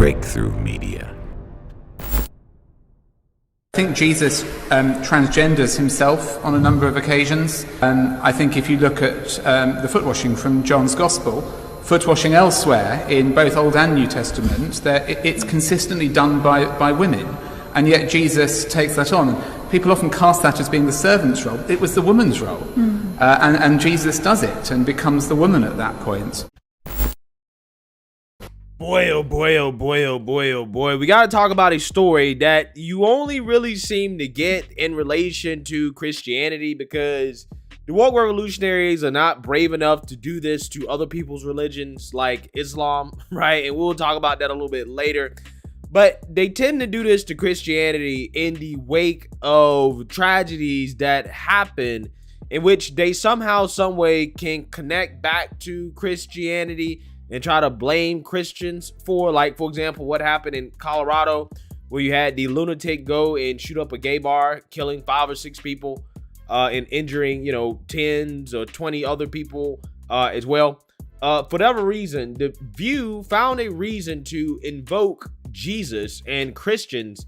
Breakthrough Media. I think Jesus transgenders himself on a number of occasions. I think if you look at the foot washing from John's Gospel, foot washing elsewhere in both Old and New Testament, it's consistently done by women, and yet Jesus takes that on. People often cast that as being the servant's role. It was the woman's role, and Jesus does it and becomes the woman at that point. Boy, oh boy, oh boy, oh boy, oh boy. We got to talk about a story that you only really seem to get in relation to Christianity, because the woke revolutionaries are not brave enough to do this to other people's religions like Islam, right? And we'll talk about that a little bit later. But they tend to do this to Christianity in the wake of tragedies that happen, in which they somehow, some way can connect back to Christianity and try to blame Christians for, like, for example, what happened in Colorado, where you had the lunatic go and shoot up a gay bar, killing 5 or 6 people and injuring, 10s or 20 other people as well. For whatever reason, The View found a reason to invoke Jesus and Christians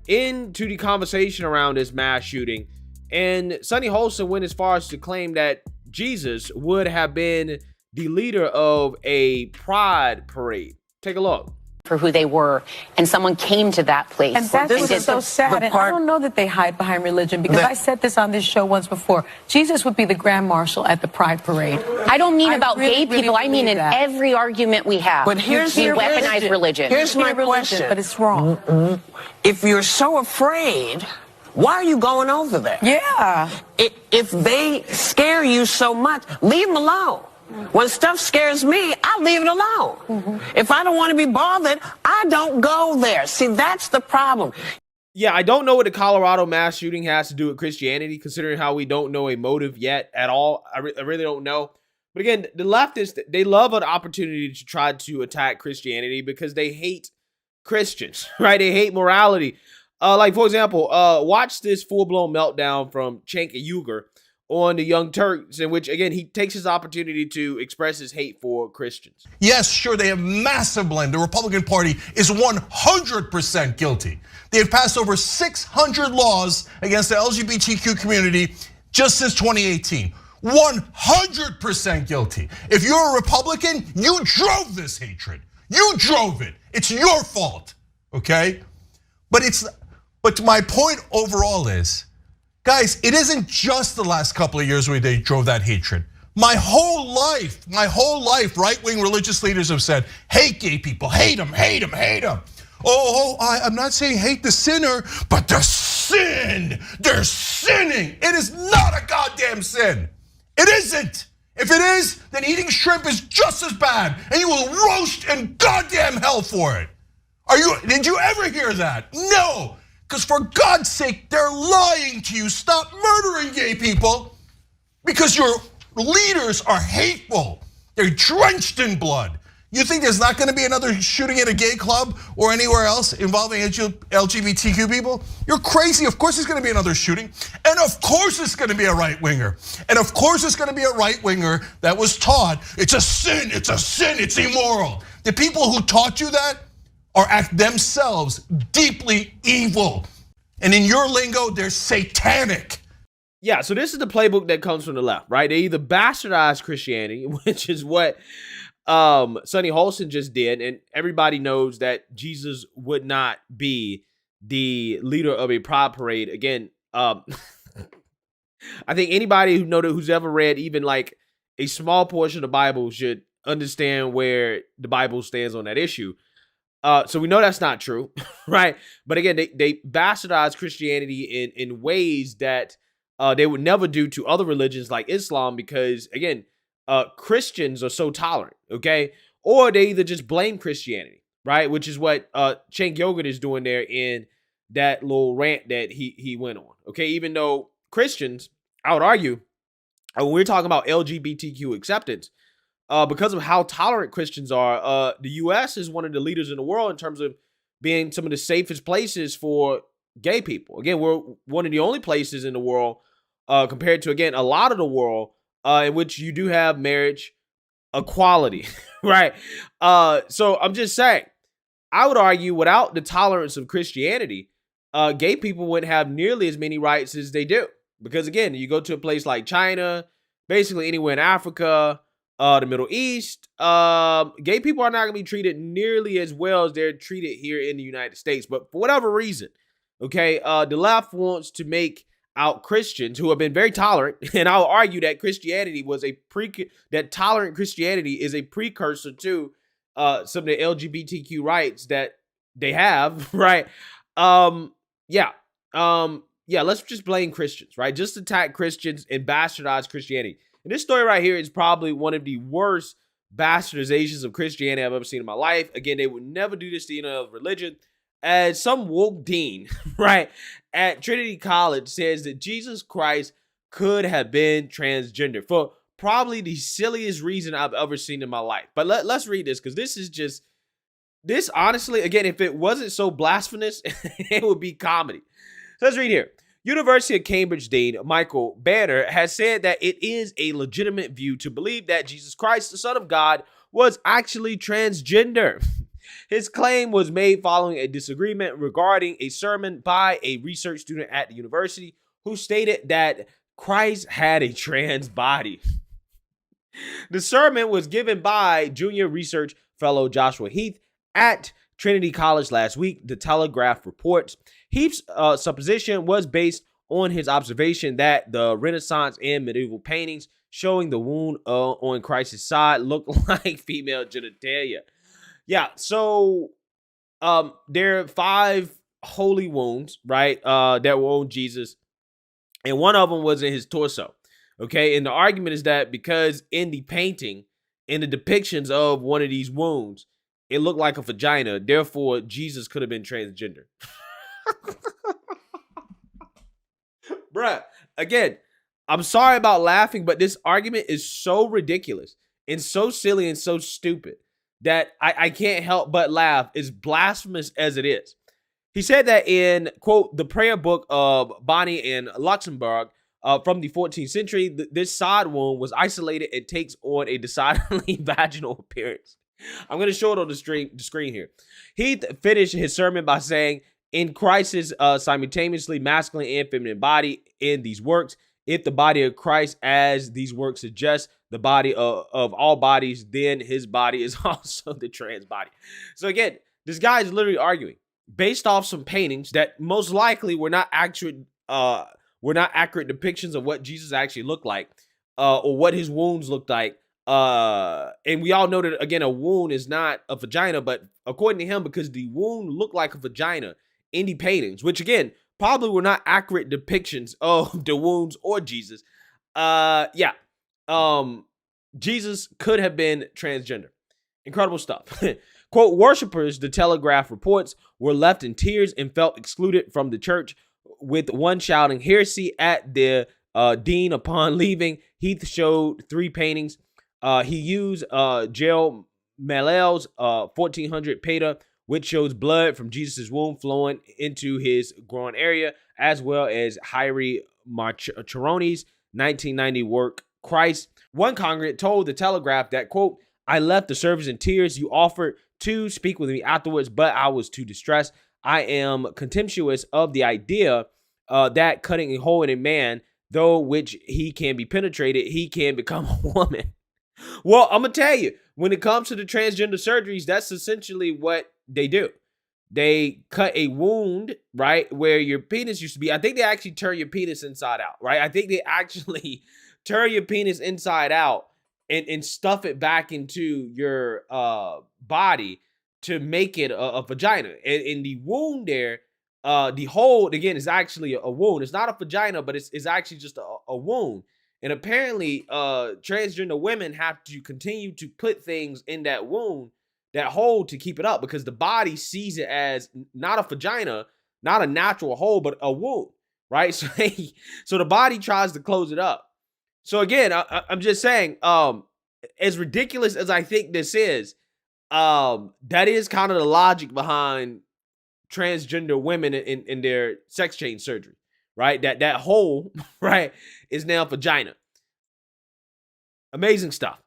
into the conversation around this mass shooting. And Sunny Holson went as far as to claim that Jesus would have been the leader of a pride parade. Take a look. For who they were, and someone came to that place. And that's what's so sad. And I don't know that they hide behind religion, because I said this on this show once before. Jesus would be the Grand Marshal at the Pride Parade. I don't mean about gay people. I mean in every argument we have. But here's we weaponize religion. Here's my question. But it's wrong. If you're so afraid, why are you going over there? Yeah. If they scare you so much, leave them alone. When stuff scares me, I leave it alone. If I don't want to be bothered, I don't go there. See, that's the problem. Yeah, I don't know what the Colorado mass shooting has to do with Christianity, considering how we don't know a motive yet at all. I really don't know. But again, the leftists, they love an opportunity to try to attack Christianity because they hate Christians, right? They hate morality. Like, for example, watch this full-blown meltdown from Cenk Uygur on the Young Turks, in which, again, he takes his opportunity to express his hate for Christians. Yes, sure, they have massive blame. The Republican Party is 100% guilty. They have passed over 600 laws against the LGBTQ community just since 2018. 100% guilty. If you're a Republican, you drove this hatred. You drove it. It's your fault, okay? But my point overall is, guys, it isn't just the last couple of years where they drove that hatred. My whole life, right-wing religious leaders have said, hate gay people, hate them, hate them, hate them. I'm not saying hate the sinner, but the sin, they're sinning. It is not a goddamn sin. It isn't. If it is, then eating shrimp is just as bad, and you will roast in goddamn hell for it. Did you ever hear that? No. Because for God's sake, they're lying to you. Stop murdering gay people, because your leaders are hateful. They're drenched in blood. You think there's not gonna be another shooting at a gay club or anywhere else involving LGBTQ people? You're crazy. Of course there's gonna be another shooting. And of course it's gonna be a right winger. And of course it's gonna be a right winger that was taught, it's a sin, it's immoral. The people who taught you that are themselves deeply evil. And in your lingo, they're satanic. Yeah, so this is the playbook that comes from the left, right? They either bastardize Christianity, which is what Sunny Holson just did, and everybody knows that Jesus would not be the leader of a pride parade. Again, I think anybody who's ever read even like a small portion of the Bible should understand where the Bible stands on that issue. So we know that's not true, right? But again, they bastardize Christianity in ways that they would never do to other religions like Islam, because again, Christians are so tolerant, okay? Or they either just blame Christianity, right? Which is what Cenk Uygur is doing there in that little rant that he went on, okay? Even though Christians, I would argue, when we're talking about LGBTQ acceptance, because of how tolerant Christians are, the US is one of the leaders in the world in terms of being some of the safest places for gay people. Again, we're one of the only places in the world, compared to, again, a lot of the world, in which you do have marriage equality, right? So I'm just saying, I would argue without the tolerance of Christianity, gay people wouldn't have nearly as many rights as they do. Because again, you go to a place like China, basically anywhere in Africa, the Middle East, gay people are not going to be treated nearly as well as they're treated here in the United States. But for whatever reason, okay, the left wants to make out Christians who have been very tolerant, and I'll argue that Christianity was that tolerant Christianity is a precursor to some of the LGBTQ rights that they have, right? Let's just blame Christians, right? Just attack Christians and bastardize Christianity. And this story right here is probably one of the worst bastardizations of Christianity I've ever seen in my life. Again, they would never do this to any other religion. As some woke dean, right, at Trinity College says that Jesus Christ could have been transgender for probably the silliest reason I've ever seen in my life. But let's read this, because this honestly, again, if it wasn't so blasphemous, it would be comedy. So let's read here. University of Cambridge Dean Michael Banner has said that it is a legitimate view to believe that Jesus Christ, the Son of God, was actually transgender. His claim was made following a disagreement regarding a sermon by a research student at the university who stated that Christ had a trans body. The sermon was given by junior research fellow Joshua Heath at Trinity College last week, the Telegraph reports. Heath's supposition was based on his observation that the Renaissance and medieval paintings showing the wound on Christ's side look like female genitalia. Yeah, so there are 5 holy wounds, right, that were on Jesus, and one of them was in his torso, okay? And the argument is that because in the painting, in the depictions of one of these wounds, it looked like a vagina, therefore Jesus could have been transgender. Bruh, again, I'm sorry about laughing, but this argument is so ridiculous and so silly and so stupid that I can't help but laugh, as blasphemous as it is. He said that in, quote, the prayer book of Bonnie and Luxembourg from the 14th century, this side wound was isolated and takes on a decidedly vaginal appearance. I'm going to show it on the screen here. He finished his sermon by saying, in Christ's simultaneously masculine and feminine body in these works, if the body of Christ, as these works suggest, the body of all bodies, then his body is also the trans body. So again, this guy is literally arguing based off some paintings that most likely were not accurate depictions of what Jesus actually looked like, or what his wounds looked like. And we all know that, again, a wound is not a vagina, but according to him, because the wound looked like a vagina in the paintings, which again, probably were not accurate depictions of the wounds or Jesus. Jesus could have been transgender. Incredible stuff. Quote, worshipers, the Telegraph reports, were left in tears and felt excluded from the church, with one shouting heresy at the dean upon leaving. Heath showed 3 paintings. He used Gerald Malel's 1400 Peta, which shows blood from Jesus' wound flowing into his groin area, as well as Hyrie Marcheroni's 1990 work, Christ. One congregant told the Telegraph that, quote, I left the service in tears. You offered to speak with me afterwards, but I was too distressed. I am contemptuous of the idea that cutting a hole in a man, though which he can be penetrated, he can become a woman. Well, I'm going to tell you, when it comes to the transgender surgeries, that's essentially what they do. They cut a wound, right, where your penis used to be. I think they actually turn your penis inside out, right? I think they actually turn your penis inside out and stuff it back into your body to make it a vagina. And in the wound there, the hole, again, is actually a wound. It's not a vagina, but it's actually just a wound. And apparently, transgender women have to continue to put things in that wound, that hole, to keep it up, because the body sees it as not a vagina, not a natural hole, but a wound, right? So the body tries to close it up. So again, I'm just saying, as ridiculous as I think this is, that is kind of the logic behind transgender women in their sex change surgery. Right? That hole, right, is now vagina. Amazing stuff.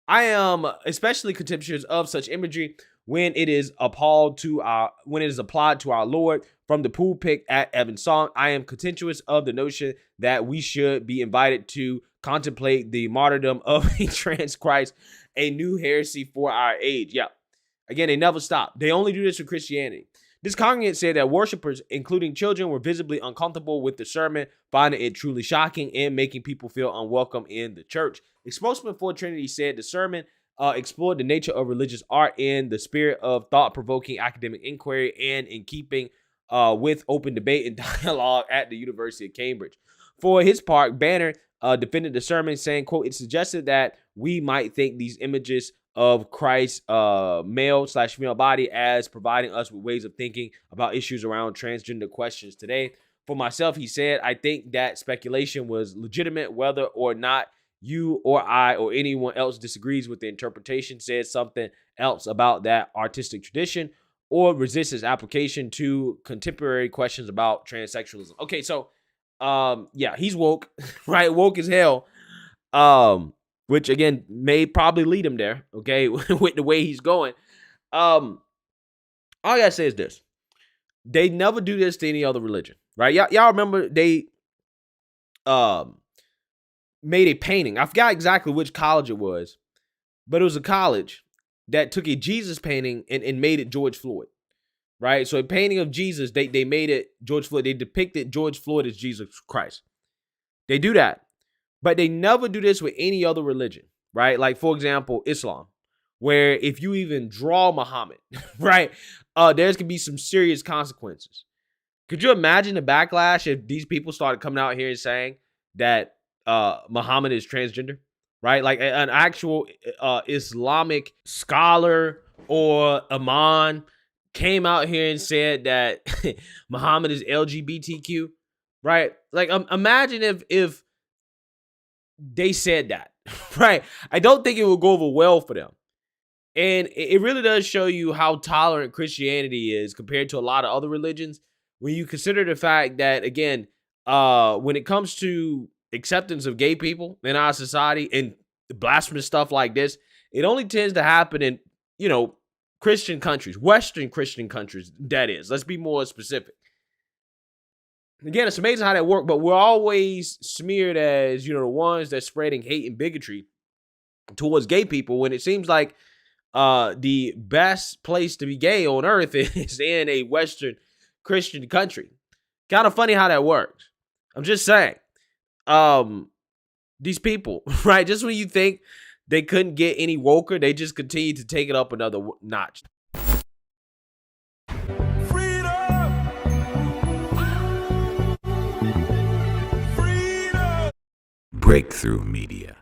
I am especially contemptuous of such imagery, when it is applied to our Lord from the pulpit at Evensong. I am contemptuous of the notion that we should be invited to contemplate the martyrdom of a trans Christ, a new heresy for our age. Yeah. Again, they never stop. They only do this with Christianity. This congregant said that worshipers, including children, were visibly uncomfortable with the sermon, finding it truly shocking and making people feel unwelcome in the church. A spokesman for Trinity said the sermon explored the nature of religious art in the spirit of thought-provoking academic inquiry and in keeping with open debate and dialogue at the University of Cambridge. For his part, Banner defended the sermon, saying, quote, "It suggested that we might think these images of Christ's male/female body as providing us with ways of thinking about issues around transgender questions today. For myself," he said, "I think that speculation was legitimate. Whether or not you or I or anyone else disagrees with the interpretation, says something else about that artistic tradition, or resists its application to contemporary questions about transsexualism." Okay, so yeah, he's woke, right? Woke as hell. Which again may probably lead him there, okay, with the way he's going. All I gotta say is this: they never do this to any other religion, right? Y'all remember they made a painting. I forgot exactly which college it was, but it was a college that took a Jesus painting and made it George Floyd, right? So a painting of Jesus, they made it George Floyd. They depicted George Floyd as Jesus Christ. They do that. But they never do this with any other religion, right? Like, for example, Islam, where if you even draw Muhammad, right, there's going to be some serious consequences. Could you imagine the backlash if these people started coming out here and saying that Muhammad is transgender, right? Like an actual Islamic scholar or imam came out here and said that Muhammad is LGBTQ, right? Like, imagine if they said that, right? I don't think it will go over well for them. And it really does show you how tolerant Christianity is compared to a lot of other religions. When you consider the fact that, again, when it comes to acceptance of gay people in our society and blasphemous stuff like this, it only tends to happen in, Christian countries, Western Christian countries, that is. Let's be more specific. Again, it's amazing how that works, but we're always smeared as, the ones that's spreading hate and bigotry towards gay people, when it seems like the best place to be gay on earth is in a Western Christian country. Kind of funny how that works. I'm just saying. These people, right? Just when you think they couldn't get any woker, they just continue to take it up another notch. Breakthrough Media.